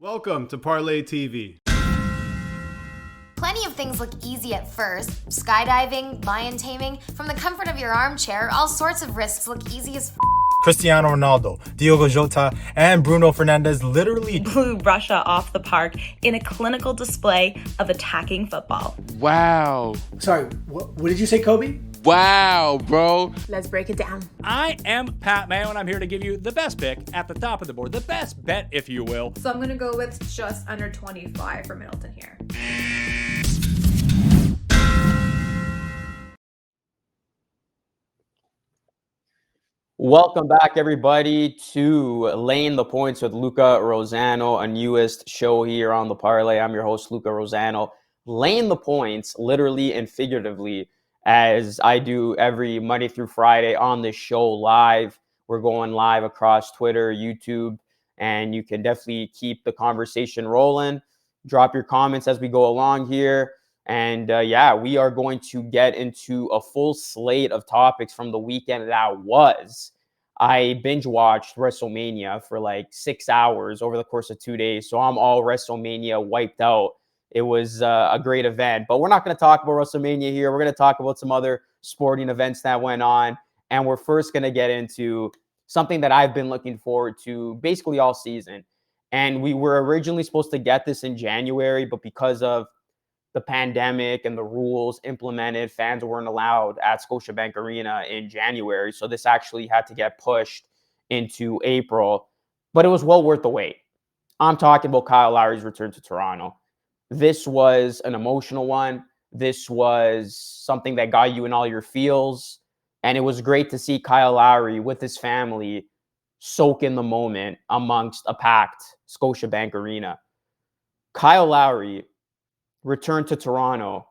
Welcome to Parlay TV. Plenty of things look easy at first. Skydiving, lion taming. From the comfort of your armchair, all sorts of risks look easy as Cristiano Ronaldo, Diogo Jota, and Bruno Fernandes literally blew Russia off the park in a clinical display of attacking football. Wow. Sorry, what did you say, Kobe? Wow, bro. Let's break it down. I am Pat Mayo, and I'm here to give you the best pick at the top of the board, the best bet, if you will. So I'm going to go with just under 25 for Middleton here. Welcome back, everybody, to Laying the Points with Luca Rosano, a newest show here on the Parlay. I'm your host, Luca Rosano. Laying the points, literally and figuratively, as I do every Monday through Friday on this show live. We're going live across Twitter, YouTube, and you can definitely keep the conversation rolling. Drop your comments as we go along here. And we are going to get into a full slate of topics from the weekend that was. I binge watched WrestleMania for like 6 hours over the course of 2 days. So I'm all WrestleMania wiped out. It was a great event, but we're not going to talk about WrestleMania here. We're going to talk about some other sporting events that went on. And we're first going to get into something that I've been looking forward to basically all season. And we were originally supposed to get this in January, but because of the pandemic and the rules implemented, fans weren't allowed at Scotiabank Arena in January. So this actually had to get pushed into April, but it was well worth the wait. I'm talking about Kyle Lowry's return to Toronto. This was an emotional one. This was something that got you in all your feels. And it was great to see Kyle Lowry with his family soak in the moment amongst a packed Scotiabank Arena. Kyle Lowry returned to Toronto,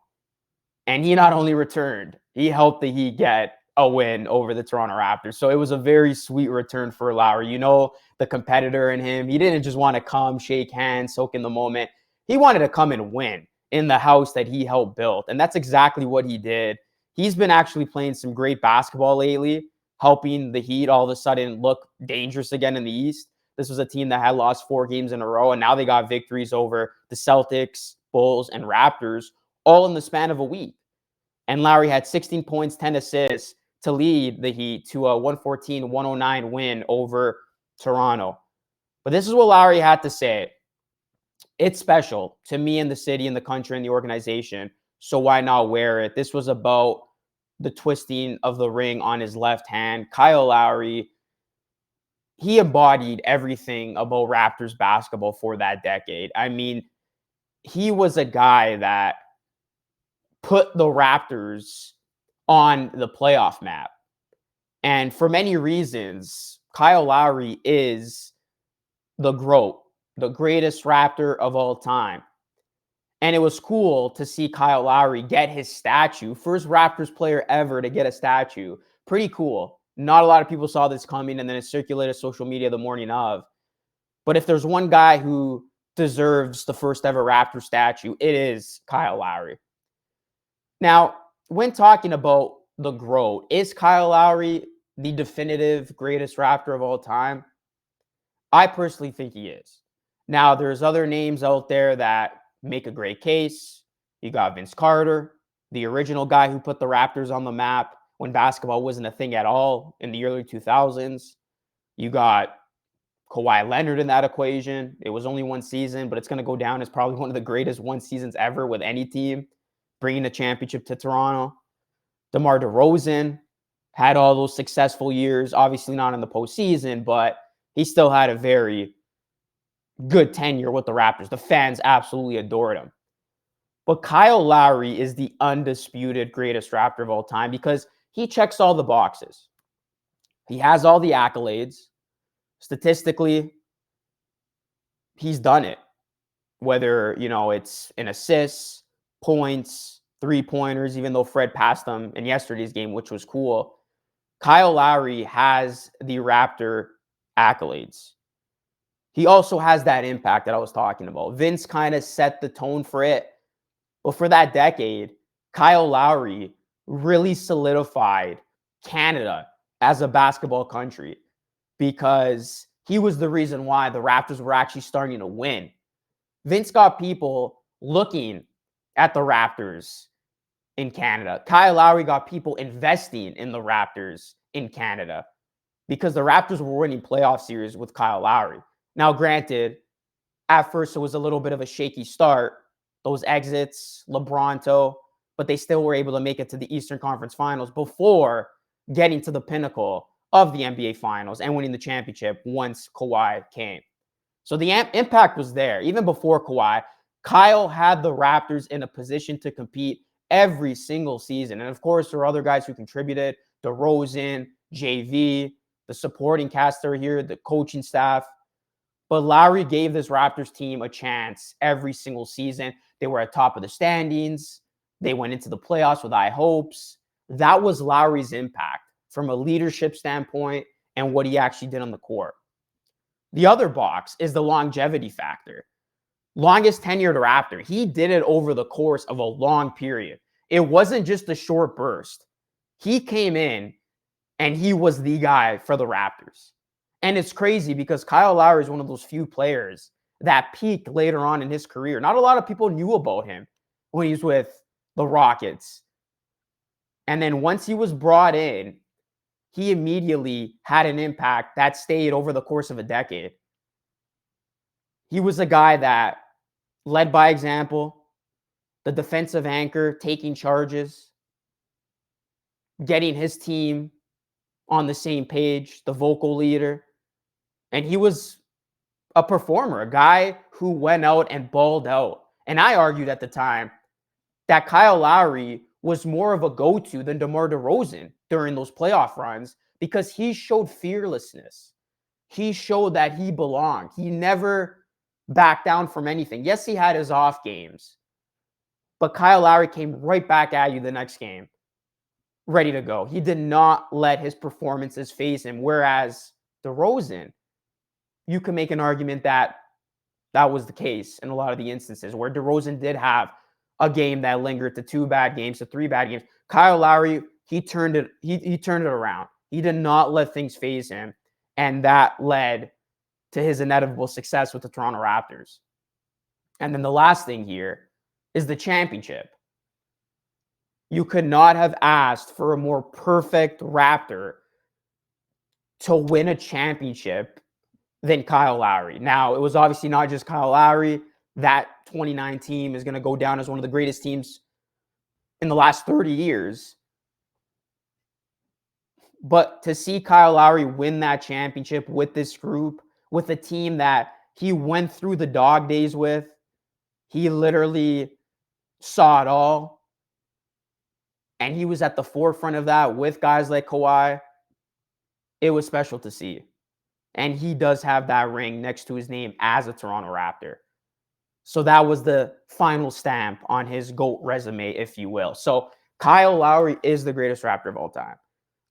and he not only returned, he helped the Heat get a win over the Toronto Raptors. So it was a very sweet return for Lowry. You know, the competitor in him, he didn't just want to come, shake hands, soak in the moment. He wanted to come and win in the house that he helped build. And that's exactly what he did. He's been actually playing some great basketball lately, helping the Heat all of a sudden look dangerous again in the East. This was a team that had lost 4 games in a row, and now they got victories over the Celtics, Bulls, and Raptors all in the span of a week. And Lowry had 16 points, 10 assists to lead the Heat to a 114-109 win over Toronto. But this is what Lowry had to say. It's special to me and the city and the country and the organization, so why not wear it? This was about the twisting of the ring on his left hand. Kyle Lowry, he embodied everything about Raptors basketball for that decade. I mean, he was a guy that put the Raptors on the playoff map. And for many reasons, Kyle Lowry is the GROAT, the greatest Raptor of all time. And it was cool to see Kyle Lowry get his statue. First Raptors player ever to get a statue. Pretty cool. Not a lot of people saw this coming, and then it circulated social media the morning of. But if there's one guy who deserves the first ever Raptor statue, it is Kyle Lowry. Now, when talking about the GROAT, is Kyle Lowry the definitive greatest Raptor of all time? I personally think he is. Now, there's other names out there that make a great case. You got Vince Carter, the original guy who put the Raptors on the map when basketball wasn't a thing at all in the early 2000s. You got Kawhi Leonard in that equation. It was only one season, but it's going to go down as probably one of the greatest one seasons ever with any team, bringing a championship to Toronto. DeMar DeRozan had all those successful years, obviously not in the postseason, but he still had a very good tenure with the Raptors. The fans absolutely adored him. But Kyle Lowry is the undisputed greatest Raptor of all time because he checks all the boxes. He has all the accolades. Statistically, he's done it. Whether, it's in assists, points, 3-pointers, even though Fred passed them in yesterday's game, which was cool. Kyle Lowry has the Raptor accolades. He also has that impact that I was talking about. Vince kind of set the tone for it. But for that decade, Kyle Lowry really solidified Canada as a basketball country because he was the reason why the Raptors were actually starting to win Vince got people looking at the Raptors in Canada. Kyle Lowry got people investing in the Raptors in Canada because the Raptors were winning playoff series with Kyle Lowry. Now, granted, at first it was a little bit of a shaky start. Those exits, LeBronto, but they still were able to make it to the Eastern Conference Finals before getting to the pinnacle of the NBA Finals and winning the championship once Kawhi came. So the impact was there. Even before Kawhi, Kyle had the Raptors in a position to compete every single season. And of course, there were other guys who contributed, DeRozan, JV, the supporting cast are here, the coaching staff. But Lowry gave this Raptors team a chance every single season. They were at top of the standings. They went into the playoffs with high hopes. That was Lowry's impact from a leadership standpoint and what he actually did on the court. The other box is the longevity factor. Longest tenured Raptor. He did it over the course of a long period. It wasn't just a short burst. He came in and he was the guy for the Raptors. And it's crazy because Kyle Lowry is one of those few players that peaked later on in his career. Not a lot of people knew about him when he was with the Rockets. And then once he was brought in, he immediately had an impact that stayed over the course of a decade. He was a guy that led by example, the defensive anchor, taking charges, getting his team on the same page, the vocal leader. And he was a performer, a guy who went out and balled out. And I argued at the time that Kyle Lowry was more of a go-to than DeMar DeRozan during those playoff runs because he showed fearlessness. He showed that he belonged. He never backed down from anything. Yes, he had his off games, but Kyle Lowry came right back at you the next game, ready to go. He did not let his performances phase him, whereas DeRozan, you can make an argument that that was the case in a lot of the instances where DeRozan did have a game that lingered to 2 bad games, to 3 bad games. Kyle Lowry, he turned it around. He did not let things phase him, and that led to his inevitable success with the Toronto Raptors. And then the last thing here is the championship. You could not have asked for a more perfect Raptor to win a championship than Kyle Lowry. Now, it was obviously not just Kyle Lowry. That 29 team is going to go down as one of the greatest teams in the last 30 years. But to see Kyle Lowry win that championship with this group, with a team that he went through the dog days with, he literally saw it all. And he was at the forefront of that with guys like Kawhi. It was special to see. And he does have that ring next to his name as a Toronto Raptor. So that was the final stamp on his GOAT resume, if you will. So Kyle Lowry is the greatest Raptor of all time.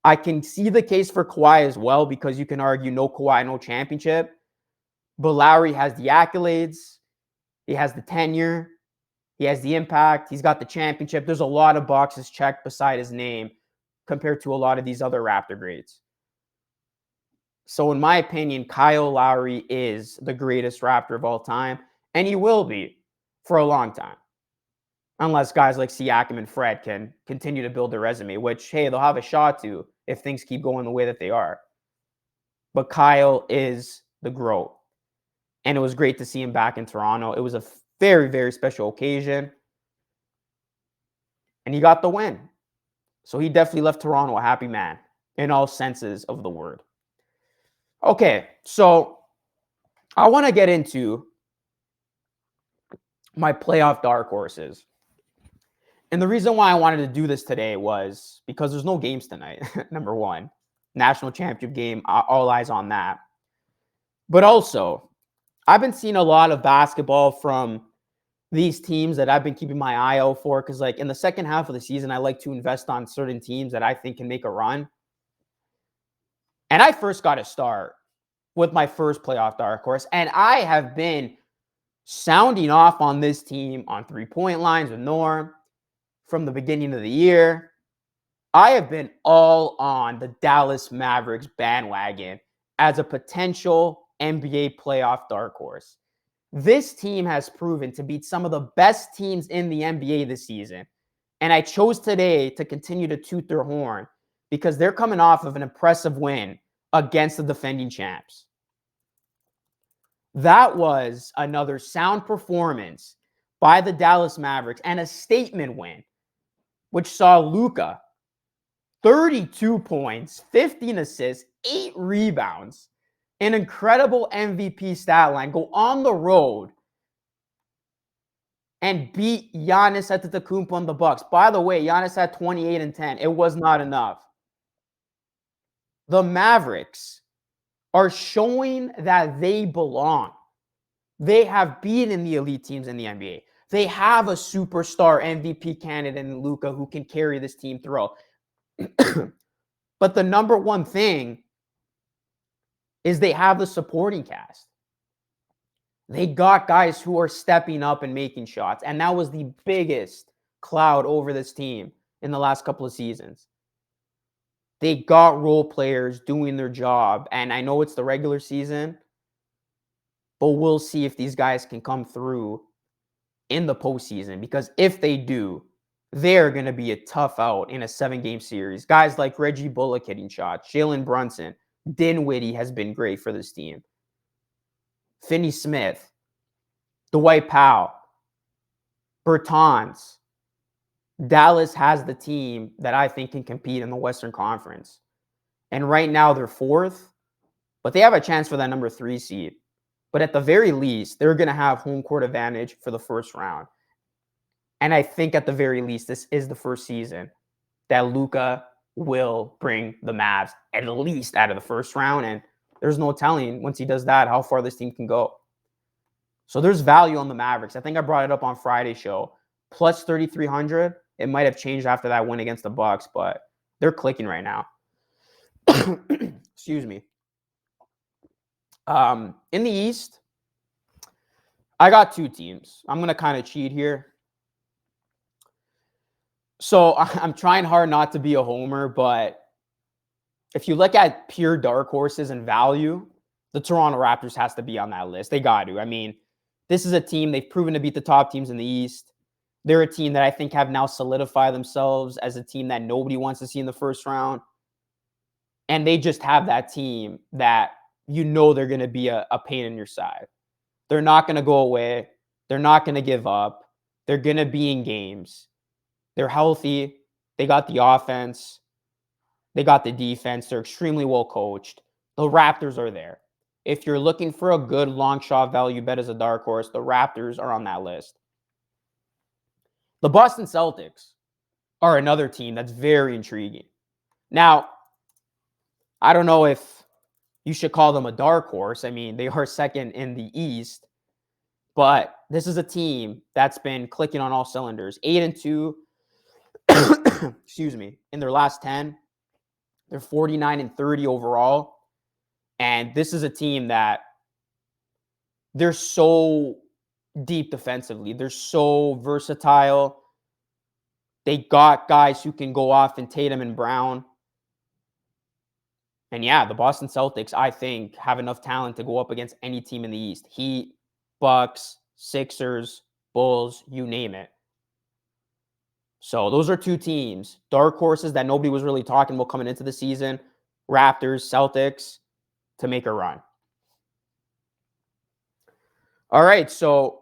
I can see the case for Kawhi as well because you can argue no Kawhi, no championship. But Lowry has the accolades. He has the tenure. He has the impact. He's got the championship. There's a lot of boxes checked beside his name compared to a lot of these other Raptor greats. So in my opinion, Kyle Lowry is the greatest Raptor of all time. And he will be for a long time. Unless guys like Siakam and Fred can continue to build their resume, which, hey, they'll have a shot to if things keep going the way that they are. But Kyle is the GROAT. And it was great to see him back in Toronto. It was a very, very special occasion. And he got the win. So he definitely left Toronto a happy man in all senses of the word. Okay, so I want to get into my playoff dark horses. And the reason why I wanted to do this today was because there's no games tonight, number one. National championship game, all eyes on that. But also, I've been seeing a lot of basketball from these teams that I've been keeping my eye out for because, like, in the second half of the season, I like to invest on certain teams that I think can make a run. And I first got to start with my first playoff dark horse. And I have been sounding off on this team on three-point lines with Norm from the beginning of the year. I have been all on the Dallas Mavericks bandwagon as a potential NBA playoff dark horse. This team has proven to beat some of the best teams in the NBA this season. And I chose today to continue to toot their horn because they're coming off of an impressive win against the defending champs. That was another sound performance by the Dallas Mavericks and a statement win, which saw Luca 32 points, 15 assists, 8 rebounds, an incredible MVP stat line, go on the road and beat Giannis Antetokounmpo and the Bucks. By the way, Giannis had 28 and 10. It was not enough. The Mavericks are showing that they belong. They have beaten the elite teams in the NBA. They have a superstar MVP candidate in Luca who can carry this team through. But the number one thing is they have the supporting cast. They got guys who are stepping up and making shots. And that was the biggest cloud over this team in the last couple of seasons. They got role players doing their job. And I know it's the regular season, but we'll see if these guys can come through in the postseason. Because if they do, they're going to be a tough out in a 7-game series. Guys like Reggie Bullock hitting shots, Jalen Brunson, Dinwiddie has been great for this team. Finney Smith, Dwight Powell, Bertans. Dallas has the team that I think can compete in the Western Conference. And right now they're 4th, but they have a chance for that number 3 seed. But at the very least, they're going to have home court advantage for the first round. And I think at the very least, this is the first season that Luca will bring the Mavs at least out of the first round. And there's no telling once he does that how far this team can go. So there's value on the Mavericks. I think I brought it up on Friday's show. Plus 3,300. It might have changed after that win against the Bucks, but they're clicking right now. Excuse me. In the East, I got 2 teams. I'm going to kind of cheat here. So I'm trying hard not to be a homer, but if you look at pure dark horses and value, the Toronto Raptors has to be on that list. They got to. I mean, this is a team, they've proven to beat the top teams in the East. They're a team that I think have now solidified themselves as a team that nobody wants to see in the first round. And they just have that team that you know they're going to be a pain in your side. They're not going to go away. They're not going to give up. They're going to be in games. They're healthy. They got the offense. They got the defense. They're extremely well coached. The Raptors are there. If you're looking for a good long shot value bet as a dark horse, the Raptors are on that list. The Boston Celtics are another team that's very intriguing. Now, I don't know if you should call them a dark horse. I mean, they are second in the East, but this is a team that's been clicking on all cylinders. 8-2, excuse me, in their last 10. They're 49-30 overall. And this is a team that they're so deep defensively. They're so versatile. They got guys who can go off in Tatum and Brown. And yeah, the Boston Celtics, I think, have enough talent to go up against any team in the East. Heat, Bucks, Sixers, Bulls, you name it. So those are 2 teams. Dark horses that nobody was really talking about coming into the season. Raptors, Celtics, to make a run. All right, so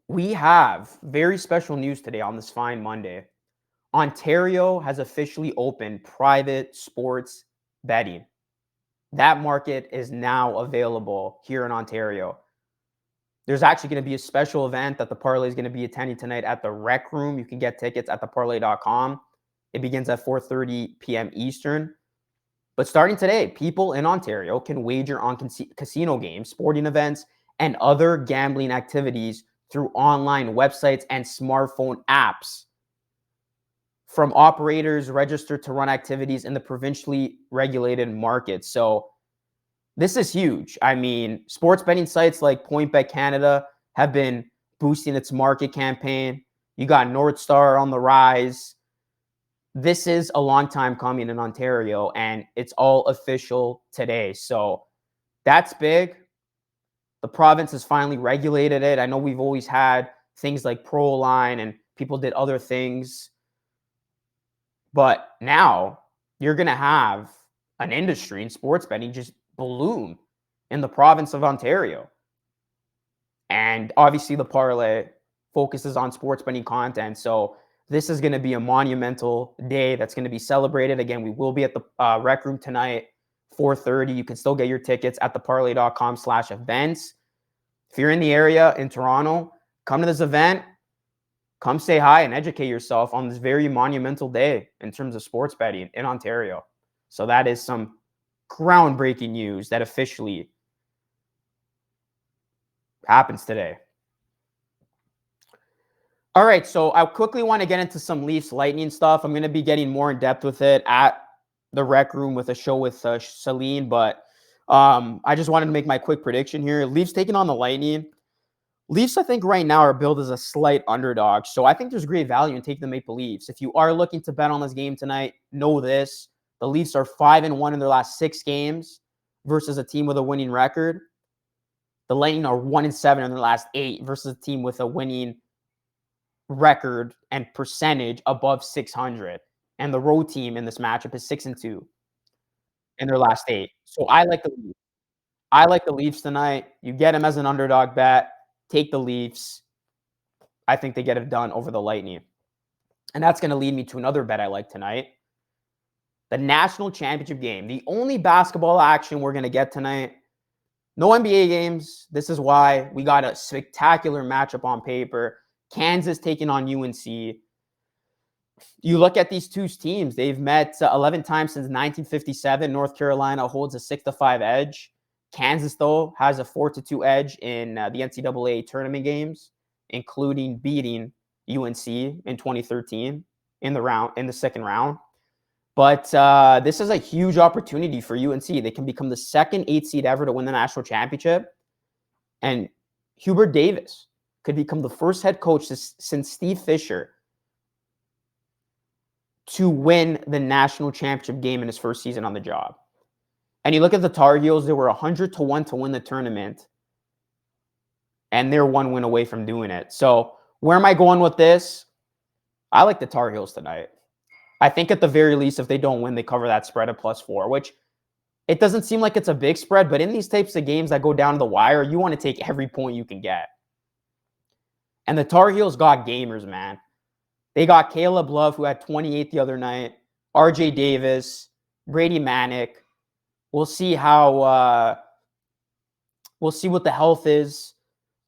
we have very special news today on this fine Monday. Ontario has officially opened private sports betting. That market is now available here in Ontario. There's actually going to be a special event that the Parlay is going to be attending tonight at the Rec Room. You can get tickets at theparlay.com. It begins at 4:30 p.m. Eastern. But starting today, people in Ontario can wager on casino games, sporting events, and other gambling activities through online websites and smartphone apps from operators registered to run activities in the provincially regulated markets. So this is huge. I mean, sports betting sites like PointBet Canada have been boosting its market campaign. You got North Star on the rise. This is a long time coming in Ontario, and it's all official today. So That's big. The province has finally regulated it. I know we've always had things like pro line and people did other things. But now you're going to have an industry in sports betting just bloom in the province of Ontario. And obviously the parlay focuses on sports betting content. So this is going to be a monumental day that's going to be celebrated. Again, we will be at the rec room tonight, 4:30. You can still get your tickets at theparlay.com/events. If you're in the area in Toronto, come to this event. Come say hi and educate yourself on this very monumental day in terms of sports betting in Ontario. So that is some groundbreaking news that officially happens today. All right, so I quickly want to get into some Leafs Lightning stuff. I'm going to be getting more in depth with it at the rec room with a show with Celine, but I just wanted to make my quick prediction here. Leafs taking on the Lightning. Leafs, I think right now are billed as a slight underdog, so I think there's great value in taking the Maple Leafs. If you are looking to bet on this game tonight, know this. The Leafs are 5-1 in their last 6 games versus a team with a winning record. The Lightning are 1-7 in their last 8 versus a team with a winning record and percentage above 600. And the road team in this matchup is 6-2 in their last 8. So I like the Leafs. I like the Leafs tonight. You get them as an underdog bet. Take the Leafs. I think they get it done over the Lightning. And that's going to lead me to another bet I like tonight. The national championship game. The only basketball action we're going to get tonight. No NBA games. This is why we got a spectacular matchup on paper. Kansas taking on UNC. You look at these two teams. They've met 11 times since 1957. North Carolina holds a 6-5 edge. Kansas, though, has a 4-2 edge in the NCAA tournament games, including beating UNC in 2013 in the second round. But this is a huge opportunity for UNC. They can become the second 8 seed ever to win the national championship. And Hubert Davis could become the first head coach since Steve Fisher to win the national championship game in his first season on the job. And you look at the Tar Heels, they were 100-1 to win the tournament. And they're 1 win away from doing it. So where am I going with this? I like the Tar Heels tonight. I think at the very least, if they don't win, they cover that spread of +4, which it doesn't seem like it's a big spread. But in these types of games that go down to the wire, you want to take every point you can get. And the Tar Heels got gamers, man. They got Caleb Love, who had 28 the other night, RJ Davis, Brady Manick. We'll see how we'll see what the health is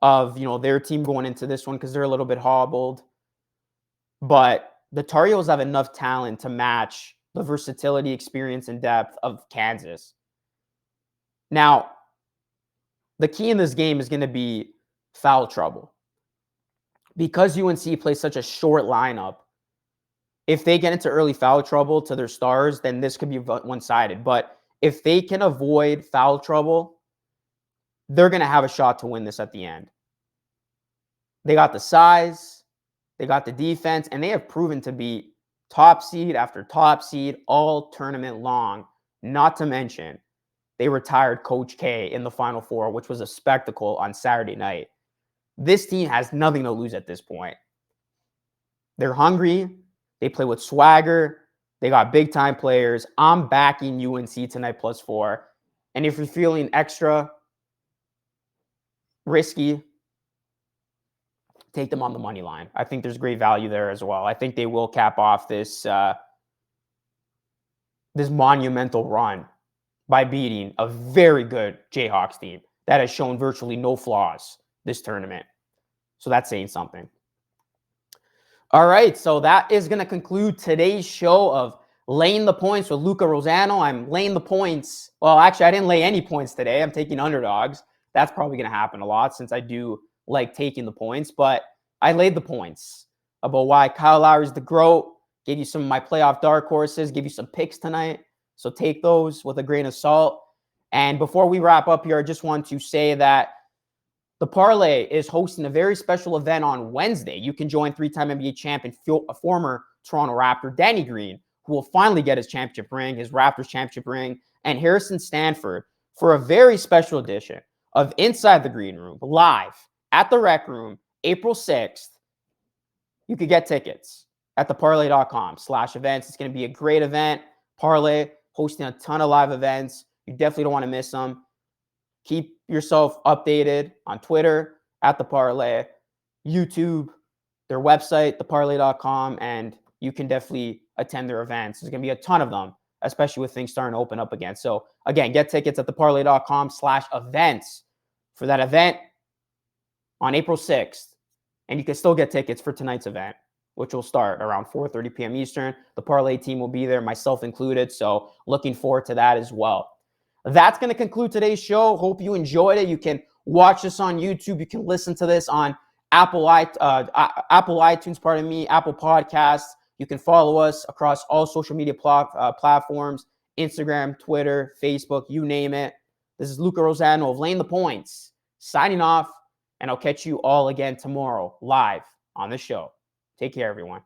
of their team going into this one because they're a little bit hobbled. But the Tar Heels have enough talent to match the versatility, experience, and depth of Kansas. Now, the key in this game is going to be foul trouble. Because UNC plays such a short lineup, if they get into early foul trouble to their stars, then this could be one-sided. But if they can avoid foul trouble, they're going to have a shot to win this at the end. They got the size, they got the defense, and they have proven to be top seed after top seed all tournament long. Not to mention, they retired Coach K in the Final Four, which was a spectacle on Saturday night. This team has nothing to lose at this point. They're hungry. They play with swagger. They got big-time players. I'm backing UNC tonight +4. And if you're feeling extra risky, take them on the money line. I think there's great value there as well. I think they will cap off this this monumental run by beating a very good Jayhawks team that has shown virtually no flaws this tournament. So that's saying something. All right, so that is going to conclude today's show of laying the points with Luca Rosano. I'm laying the points. Well, actually, I didn't lay any points today. I'm taking underdogs. That's probably going to happen a lot since I do like taking the points. But I laid the points about why Kyle Lowry is the GROAT. Gave you some of my playoff dark horses. Give you some picks tonight. So take those with a grain of salt. And before we wrap up here, I just want to say that the Parlay is hosting a very special event on Wednesday. You can join 3-time NBA champ and former Toronto Raptor Danny Green, who will finally get his championship ring, his Raptors championship ring, and Harrison Stanford, for a very special edition of Inside the Green Room, live at the Rec Room, April 6th. You could get tickets at theparlay.com/events. It's going to be a great event. Parlay hosting a ton of live events. You definitely don't want to miss them. Keep yourself updated on Twitter at The Parlay, YouTube, their website, theparlay.com, and you can definitely attend their events. There's going to be a ton of them, especially with things starting to open up again. So again, get tickets at theparlay.com/events for that event on April 6th. And you can still get tickets for tonight's event, which will start around 4:30 p.m. Eastern. The Parlay team will be there, myself included. So looking forward to that as well. That's going to conclude today's show. Hope you enjoyed it. You can watch this on YouTube. You can listen to this on Apple iTunes, Apple Podcasts. You can follow us across all social media platforms, Instagram, Twitter, Facebook, you name it. This is Luca Rosano of Layin the Points, signing off, and I'll catch you all again tomorrow live on the show. Take care, everyone.